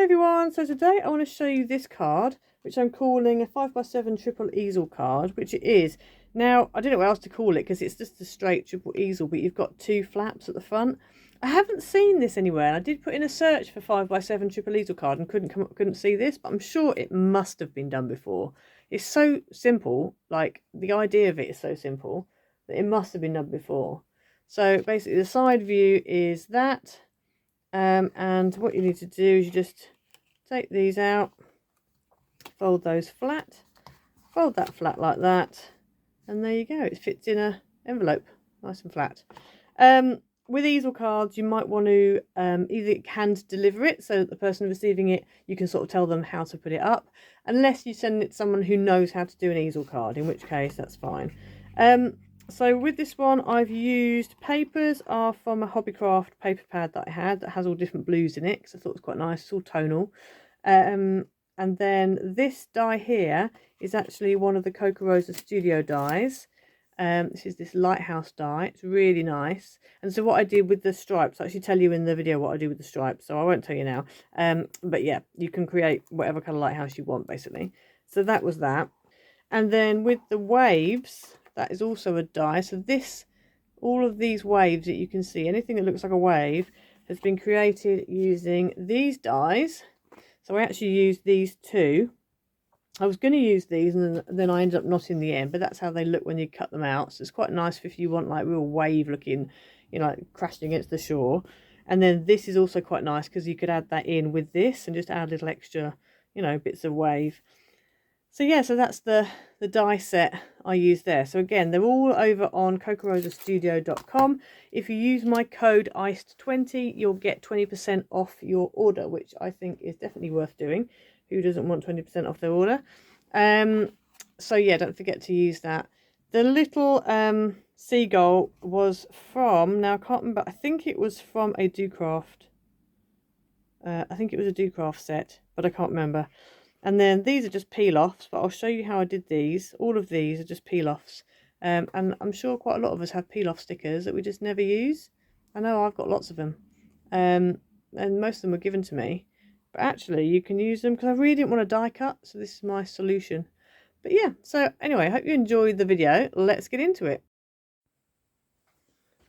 everyone, so today I want to show you this card, which I'm calling a 5x7 triple easel card, which it is. Now, I don't know what else to call it because it's just a straight triple easel, but you've got two flaps at the front. I haven't seen this anywhere, and I did put in a search for 5x7 triple easel card and couldn't see this, but I'm sure it must have been done before. It's so simple, like the idea of it is so simple that it must have been done before. So basically the side view is that. And what you need to do is you just take these out, fold those flat, fold that flat like that, and there you go. It fits in an envelope, nice and flat. With easel cards, you might want to either hand deliver it so that the person receiving it, you can sort of tell them how to put it up, unless you send it to someone who knows how to do an easel card, in which case that's fine. So with this one, I've used papers are from a Hobbycraft paper pad that I had that has all different blues in it because I thought it was quite nice. It's all tonal. And then this die here is actually one of the Coca Rosa Studio dies. This is this lighthouse die. It's really nice. And so what I did with the stripes, I actually tell you in the video what I do with the stripes, so I won't tell you now. But yeah, you can create whatever kind of lighthouse you want basically. So that was that. And then with the waves, that is also a die. So this, all of these waves that you can see, anything that looks like a wave has been created using these dies. So I actually used these two. I was going to use these and then I ended up not in the end, but that's how they look when you cut them out. So it's quite nice if you want like real wave looking, you know, like crashing against the shore. And then this is also quite nice because you could add that in with this and just add little extra, you know, bits of wave. So yeah, so that's the die set I used there. So again, they're all over on cocarosastudio.com. If you use my code ICED20, you'll get 20% off your order, which I think is definitely worth doing. Who doesn't want 20% off their order? So yeah, don't forget to use that. The little seagull was from, now I can't remember, I think it was from a DoCraft. I think it was a DoCraft set, but I can't remember. And then these are just peel-offs, but I'll show you how I did these. All of these are just peel-offs. And I'm sure quite a lot of us have peel-off stickers that we just never use. I know I've got lots of them. And most of them were given to me. But actually, you can use them because I really didn't want to die cut. So this is my solution. But yeah, so anyway, I hope you enjoyed the video. Let's get into it.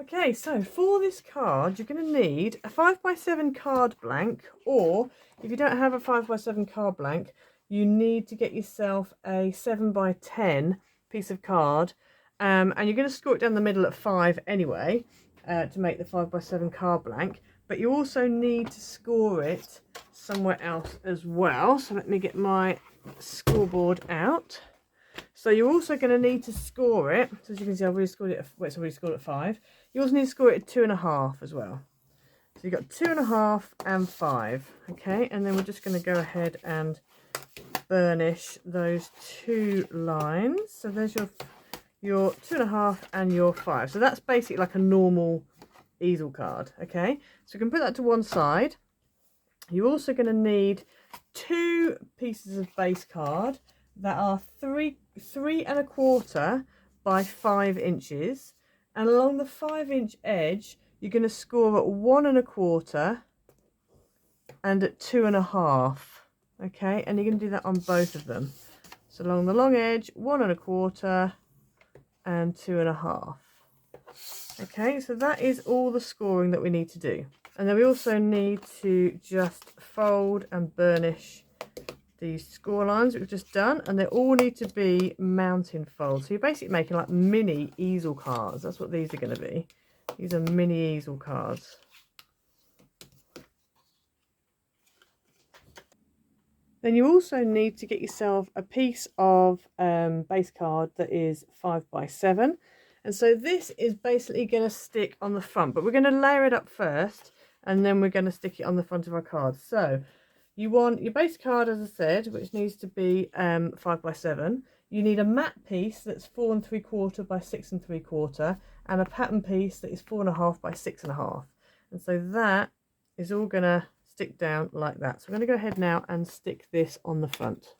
Okay, so for this card, you're going to need a 5x7 card blank, or if you don't have a 5x7 card blank, you need to get yourself a 7x10 piece of card, and you're going to score it down the middle at 5 anyway, to make the 5x7 card blank, but you also need to score it somewhere else as well. So let me get my scoreboard out. So you're also going to need to score it. So as you can see, I've already scored it. It's already scored at 5. You also need to score it at 2.5 as well. So you've got 2.5 and 5. Okay, and then we're just going to go ahead and burnish those two lines. So there's your 2.5 and your 5. So that's basically like a normal easel card. Okay, so we can put that to one side. You're also going to need 2 pieces of base card that are 3.25 by 5 inches, and along the 5-inch edge you're going to score at 1.25 and at 2.5. okay, and you're going to do that on both of them. So along the long edge, 1.25 and 2.5. okay, so that is all the scoring that we need to do. And then we also need to just fold and burnish these score lines that we've just done, and they all need to be mountain folds. So you're basically making like mini easel cards. That's what these are going to be. These are mini easel cards. Then you also need to get yourself a piece of base card that is 5x7. And so this is basically going to stick on the front, but we're going to layer it up first, and then we're going to stick it on the front of our card. So you want your base card, as I said, which needs to be 5x7. You need a matte piece that's 4.75 by 6.75, and a pattern piece that is 4.5 by 6.5. And so that is all going to stick down like that. So I'm going to go ahead now and stick this on the front.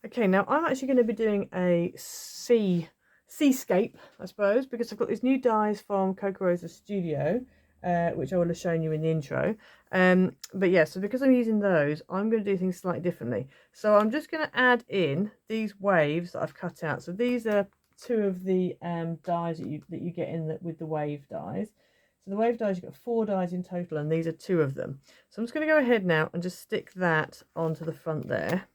Okay, now I'm actually going to be doing a seascape, I suppose, because I've got these new dies from Coca Rosa Studio, which I would have shown you in the intro. But yeah, so because I'm using those, I'm going to do things slightly differently. So I'm just going to add in these waves that I've cut out. So these are two of the dies that you get in with the wave dies. So the wave dies, you've got 4 dies in total, and these are 2 of them. So I'm just going to go ahead now and just stick that onto the front there.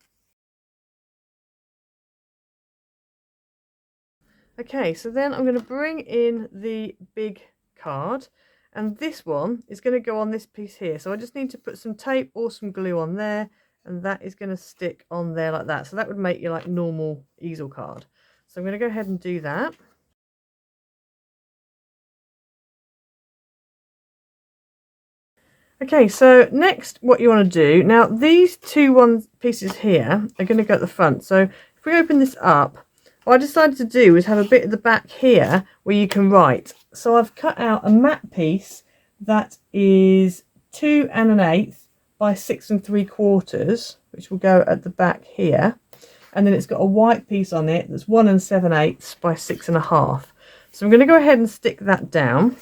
Okay, so then I'm going to bring in the big card, and this one is going to go on this piece here. So I just need to put some tape or some glue on there, and that is going to stick on there like that. So that would make your like normal easel card. So I'm going to go ahead and do that. Okay, so next what you want to do, now these 2 pieces here are going to go at the front. So if we open this up, what I decided to do is have a bit at the back here where you can write. So I've cut out a mat piece that is 2 1/8 by 6 3/4, which will go at the back here. And then it's got a white piece on it that's 1 7/8 by 6 1/2. So I'm going to go ahead and stick that down.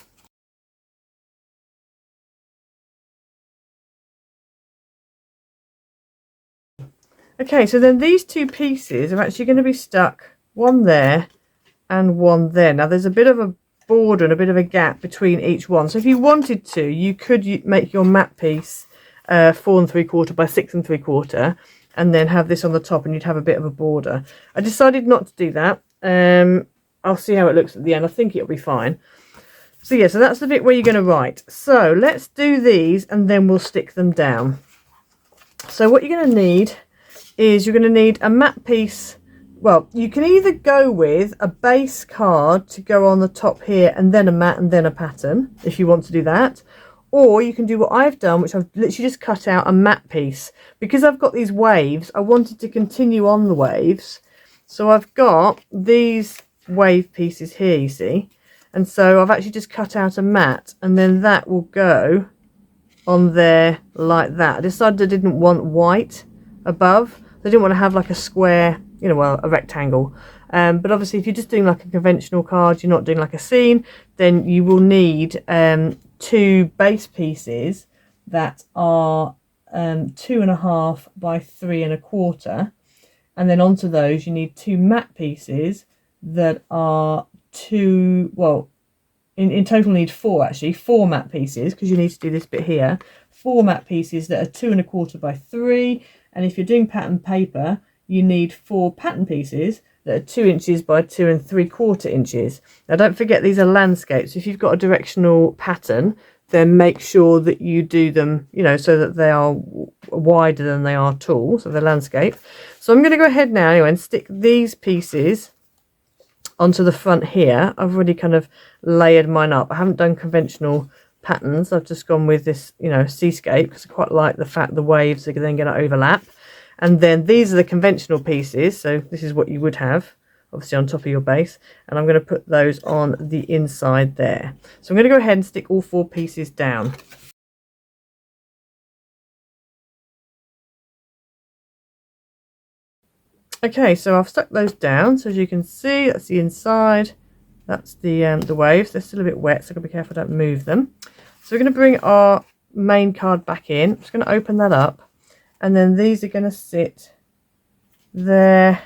Okay, so then these 2 pieces are actually going to be stuck, one there and one there. Now there's a bit of a border and a bit of a gap between each one. So if you wanted to, you could make your mat piece 4 3/4 by 6 3/4, and then have this on the top, and you'd have a bit of a border. I decided not to do that. I'll see how it looks at the end. I think it'll be fine. So yeah, so that's the bit where you're going to write. So let's do these, and then we'll stick them down. So what you're going to need is you're going to need a mat piece. Well, you can either go with a base card to go on the top here, and then a mat and then a pattern, if you want to do that. Or you can do what I've done, which I've literally just cut out a mat piece. Because I've got these waves, I wanted to continue on the waves. So I've got these wave pieces here, you see. And so I've actually just cut out a mat, and then that will go on there like that. I decided I didn't want white above. I didn't want to have like a square, you know, well, a rectangle. But obviously if you're just doing like a conventional card, you're not doing like a scene, then you will need 2 base pieces that are 2 1/2 by 3 1/4. And then onto those you need 2 mat pieces that are 2, well, in total need 4 actually, 4 mat pieces, because you need to do this bit here. 4 mat pieces that are 2 1/4 by 3. And if you're doing pattern paper, you need 4 pattern pieces that are 2 inches by 2 3/4 inches. Now don't forget, these are landscapes. If you've got a directional pattern, then make sure that you do them, you know, so that they are wider than they are tall, so they're landscape. So I'm going to go ahead now anyway and stick these pieces onto the front here. I've already kind of layered mine up. I haven't done conventional patterns. I've just gone with this, you know, seascape, because I quite like the fact the waves are then going to overlap. And then these are the conventional pieces, so this is what you would have obviously on top of your base, and I'm going to put those on the inside there. So I'm going to go ahead and stick all 4 pieces down. Okay, so I've stuck those down. So as you can see, that's the inside, that's the waves. They're still a bit wet, so I've got to be careful I don't move them. So we're going to bring our main card back in. I'm just going to open that up, and then these are going to sit there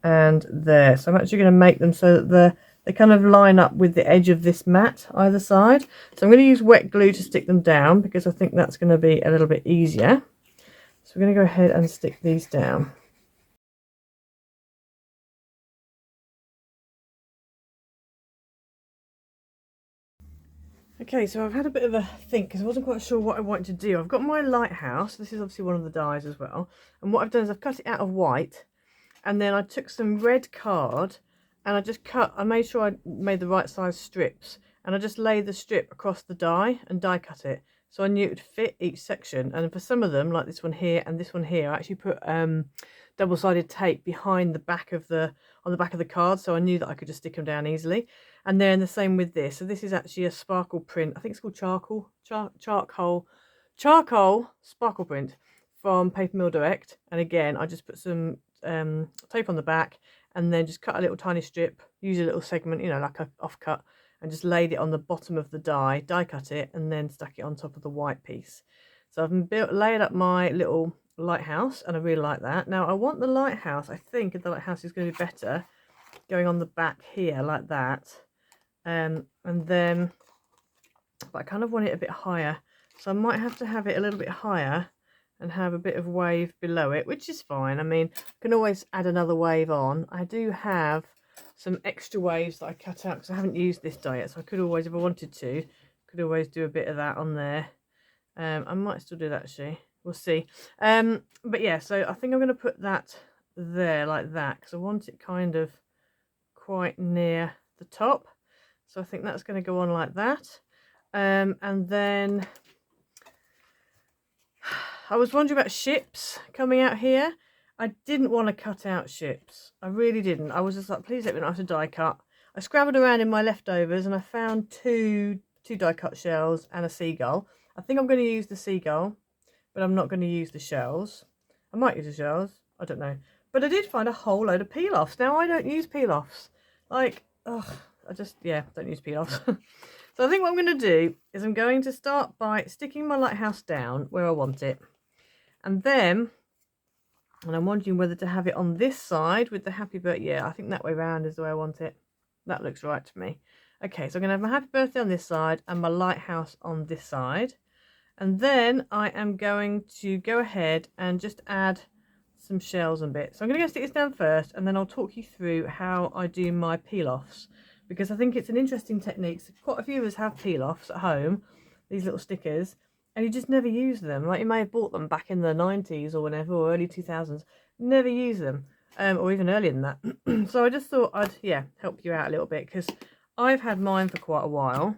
and there. So I'm actually going to make them so that they kind of line up with the edge of this mat either side. So I'm going to use wet glue to stick them down, because I think that's going to be a little bit easier. So we're going to go ahead and stick these down. Okay, so I've had a bit of a think, because I wasn't quite sure what I wanted to do. I've got my lighthouse. This is obviously one of the dies as well. And what I've done is I've cut it out of white, and then I took some red card, and I made sure I made the right size strips, and I just laid the strip across the die and die cut it. So I knew it would fit each section. And for some of them, like this one here and this one here, I actually put double-sided tape behind the back of on the back of the card, so I knew that I could just stick them down easily. And then the same with this. So this is actually a sparkle print. I think it's called charcoal sparkle print from Paper Mill Direct. And again, I just put some tape on the back, and then just cut a little tiny strip, use a little segment, you know, like a offcut, and just laid it on the bottom of the die cut it, and then stuck it on top of the white piece. So I've laid up my little lighthouse, and I really like that. Now I want the lighthouse, I think the lighthouse is going to be better going on the back here like that, and then, but I kind of want it a bit higher, so I might have to have it a little bit higher and have a bit of wave below it, which is fine. I mean, I can always add another wave on. I do have some extra waves that I cut out because I haven't used this die yet, so I could always, if I wanted to, could always do a bit of that on there. I might still do that actually, we'll see. But yeah, so I think I'm going to put that there like that because I want it kind of quite near the top, so I think that's going to go on like that. And then I was wondering about ships coming out here. I didn't want to cut out ships. I really didn't. I was just like, please let me not have to die cut. I scrabbled around in my leftovers and I found two die cut shells and a seagull. I think I'm going to use the seagull, but I'm not going to use the shells. I might use the shells. I don't know. But I did find a whole load of peel-offs. Now, I don't use peel-offs. Like, ugh, I just, yeah, don't use peel-offs. So I think what I'm going to do is I'm going to start by sticking my lighthouse down where I want it. And then, and I'm wondering whether to have it on this side with the happy birthday. Yeah, I think that way round is the way I want it. That looks right to me. Okay, so I'm going to have my happy birthday on this side and my lighthouse on this side. And then I am going to go ahead and just add some shells and bits. So I'm going to go stick this down first, and then I'll talk you through how I do my peel-offs, because I think it's an interesting technique. So quite a few of us have peel-offs at home, these little stickers, and you just never use them. Like, you may have bought them back in the 90s or whenever, or early 2000s, never use them, or even earlier than that. So I just thought I'd, yeah, help you out a little bit, because I've had mine for quite a while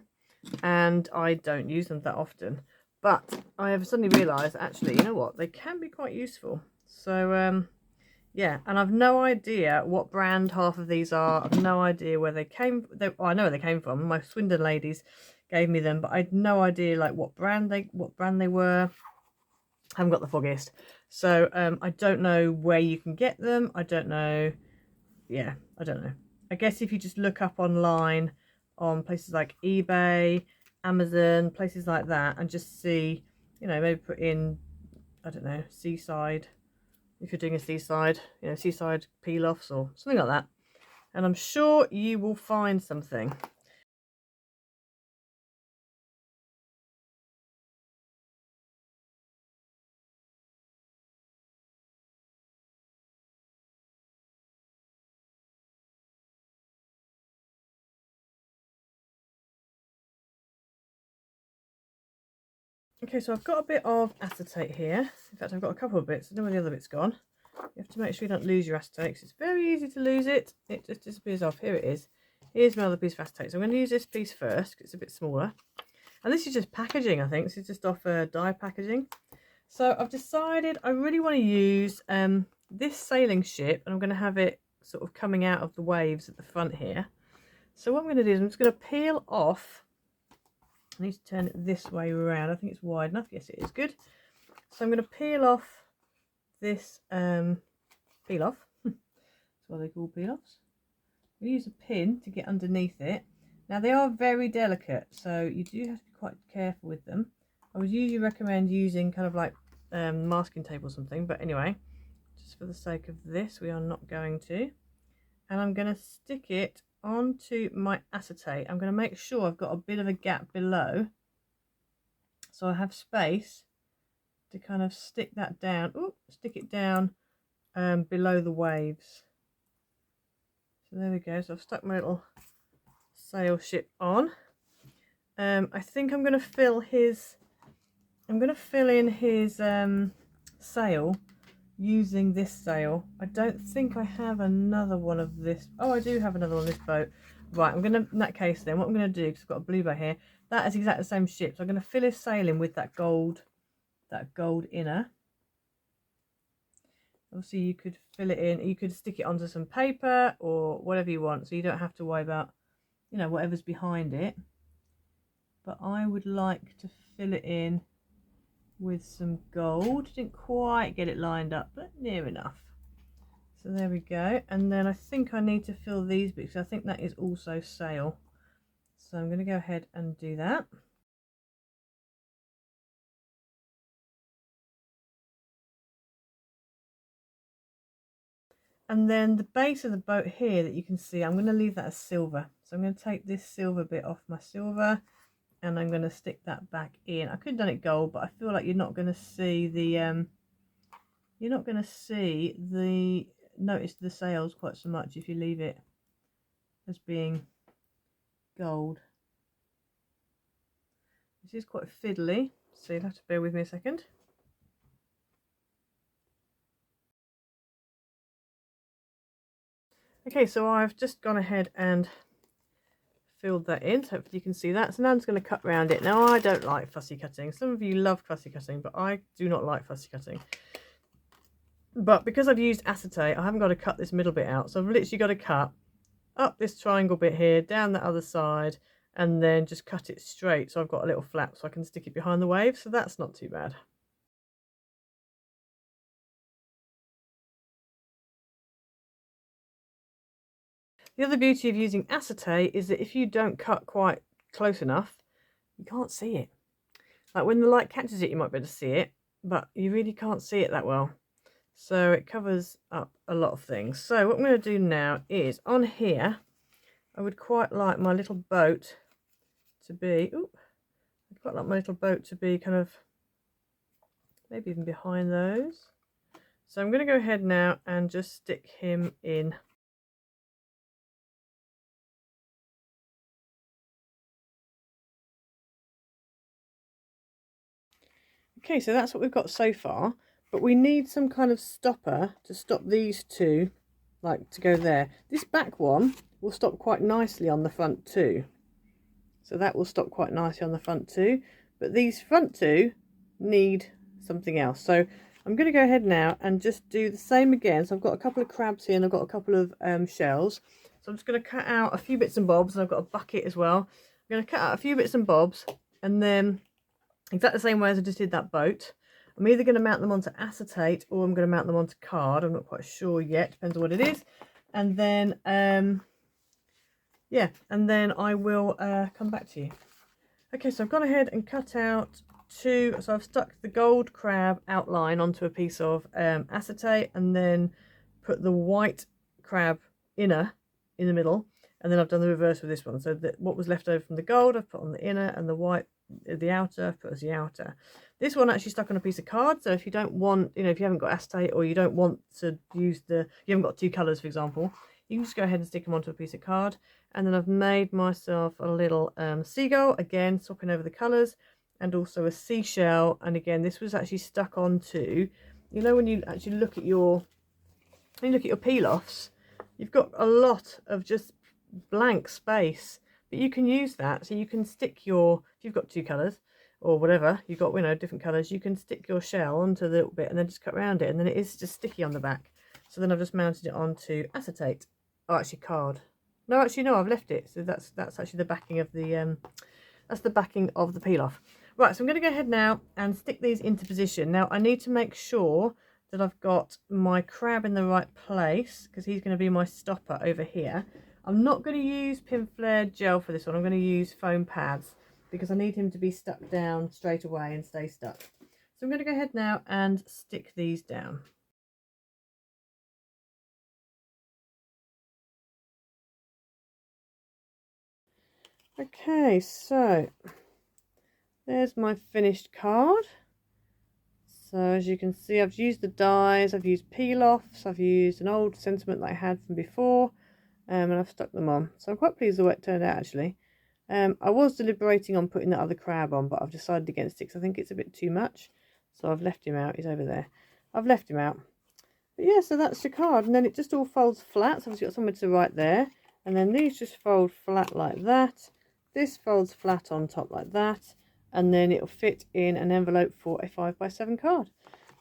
and I don't use them that often. But I have suddenly realised, actually, you know what, they can be quite useful. So, yeah, and I've no idea what brand half of these are. I've no idea where they came from. Well, I know where they came from. My Swindon ladies gave me them, but I had no idea like what brand they were. I haven't got the foggiest. So I don't know where you can get them. I don't know. Yeah, I don't know. I guess if you just look up online on places like eBay, Amazon, places like that, and just see, you know, maybe put in, I don't know, seaside, if you're doing a seaside, you know, seaside peel-offs or something like that, and I'm sure you will find something. Okay, so I've got a bit of acetate here. In fact, I've got a couple of bits. I don't know where the other bit's gone. You have to make sure you don't lose your acetate, because it's very easy to lose it. It just disappears off. Here it is. Here's my other piece of acetate. So I'm going to use this piece first, because it's a bit smaller. And this is just packaging, I think. This is just off die packaging. So I've decided I really want to use this sailing ship, and I'm going to have it sort of coming out of the waves at the front here. So what I'm going to do is I'm just going to peel off. I need to turn it this way around. I think it's wide enough. Yes, it is. Good. So I'm going to peel off this peel off. That's what they call peel offs. We use a pin to get underneath it. Now they are very delicate, so you do have to be quite careful with them. I would usually recommend using kind of like masking tape or something, but anyway, just for the sake of this, we are not going to. And I'm going to stick it onto my acetate. I'm going to make sure I've got a bit of a gap below, so I have space to kind of stick that down. Ooh, stick it down below the waves. So there we go. So I've stuck my little sail ship on. I think I'm going to fill his. I'm going to fill in his sail using this sail. I don't think I have another one of this. Oh, I do have another one of this boat. Right, I'm going to, in that case then, what I'm going to do, because I've got a blue boat here, that is exactly the same ship. So I'm going to fill his sail in with that gold inner. Obviously you could fill it in, you could stick it onto some paper or whatever you want, so you don't have to worry about, you know, whatever's behind it. But I would like to fill it in with some gold. Didn't quite get it lined up, but near enough. So there we go. And then I think I need to fill these because I think that is also sail. So I'm going to go ahead and do that. And then the base of the boat here that you can see, I'm going to leave that as silver. So I'm going to take this silver bit off my silver and I'm going to stick that back in. I could have done it gold, but I feel like you're not going to see the notice the sails quite so much if you leave it as being gold. This is quite fiddly, so you'll have to bear with me a second. Okay, so I've just gone ahead and filled that in, so hopefully you can see that. So now I'm just going to cut around it. Now I don't like fussy cutting. Some of you love fussy cutting, but I do not like fussy cutting. But because I've used acetate, I haven't got to cut this middle bit out. So I've literally got to cut up this triangle bit here, down the other side, and then just cut it straight. So I've got a little flap so I can stick it behind the wave. So that's not too bad. The other beauty of using acetate is that if you don't cut quite close enough, you can't see it. Like when the light catches it, you might be able to see it, but you really can't see it that well. So it covers up a lot of things. So what I'm going to do now is on here, I would quite like my little boat to be, I'd quite like my little boat to be kind of maybe even behind those. So I'm going to go ahead now and just stick him in. Okay, so that's what we've got so far, but we need some kind of stopper to stop these two, like to go there. This back one will stop quite nicely on the front too. So that will stop quite nicely on the front too, but these front two need something else. So I'm going to go ahead now and just do the same again. So I've got a couple of crabs here and I've got a couple of shells. So I'm just going to cut out a few bits and bobs, and I've got a bucket as well. I'm going to cut out a few bits and bobs, and then exactly the same way as I just did that boat. I'm either going to mount them onto acetate or I'm going to mount them onto card. I'm not quite sure yet, depends on what it is. And then yeah, and then I will come back to you. Okay, so I've gone ahead and cut out two, so I've stuck the gold crab outline onto a piece of acetate, and then put the white crab inner in the middle, and then I've done the reverse with this one. So that what was left over from the gold I've put on the inner, and the white, the outer, I've put as the outer. This one actually stuck on a piece of card, so if you don't want, if you haven't got acetate, or you don't want to use you haven't got two colours, for example, you can just go ahead and stick them onto a piece of card. And then I've made myself a little seagull, again swapping over the colours, and also a seashell. And again, this was actually stuck onto, when you actually look at your peel-offs, you've got a lot of just blank space, but you can use that. So you can stick if you've got two colours or whatever, you've got different colours, you can stick your shell onto the little bit and then just cut around it, and then it is just sticky on the back. So then I've just mounted it onto acetate. Oh, actually card. No, actually no, I've left it. So that's actually the backing of the peel off. Right, so I'm going to go ahead now and stick these into position. Now I need to make sure that I've got my crab in the right place, because he's going to be my stopper over here. I'm not going to use pin flare gel for this one. I'm going to use foam pads because I need him to be stuck down straight away and stay stuck. So I'm going to go ahead now and stick these down. Okay, so there's my finished card. So as you can see, I've used the dies, I've used peel-offs, I've used an old sentiment that I had from before, and I've stuck them on. So I'm quite pleased with the way it turned out, actually. I was deliberating on putting that other crab on, but I've decided against it because I think it's a bit too much. So I've left him out. He's over there. I've left him out. But yeah, so that's your card. And then it just all folds flat. So I've got somewhere to write there. And then these just fold flat like that. This folds flat on top like that, and then it'll fit in an envelope for a 5x7 card.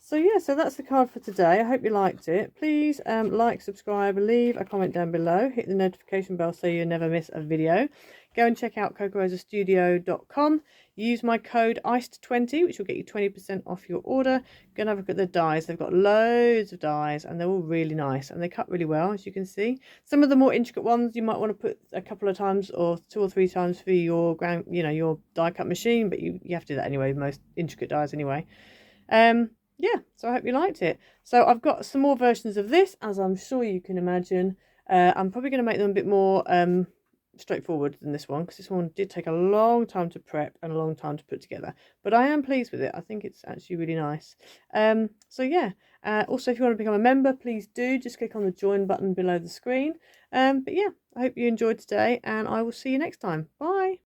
So yeah, so that's the card for today. I hope you liked it. Please like, subscribe, leave a comment down below. Hit the notification bell so you never miss a video. Go and check out cocorosastudio.com. Use my code ICED20, which will get you 20% off your order. Go and have a look at the dies. They've got loads of dies and they're all really nice and they cut really well, as you can see. Some of the more intricate ones you might want to put a couple of times or 2 or 3 times for your your die cut machine, but you have to do that anyway, most intricate dies anyway. Yeah, so I hope you liked it. So I've got some more versions of this, as I'm sure you can imagine. I'm probably going to make them a bit more straightforward than this one, because this one did take a long time to prep and a long time to put together. But I am pleased with it. I think it's actually really nice. So yeah, also if you want to become a member, please do. Just click on the join button below the screen. But yeah, I hope you enjoyed today and I will see you next time. Bye!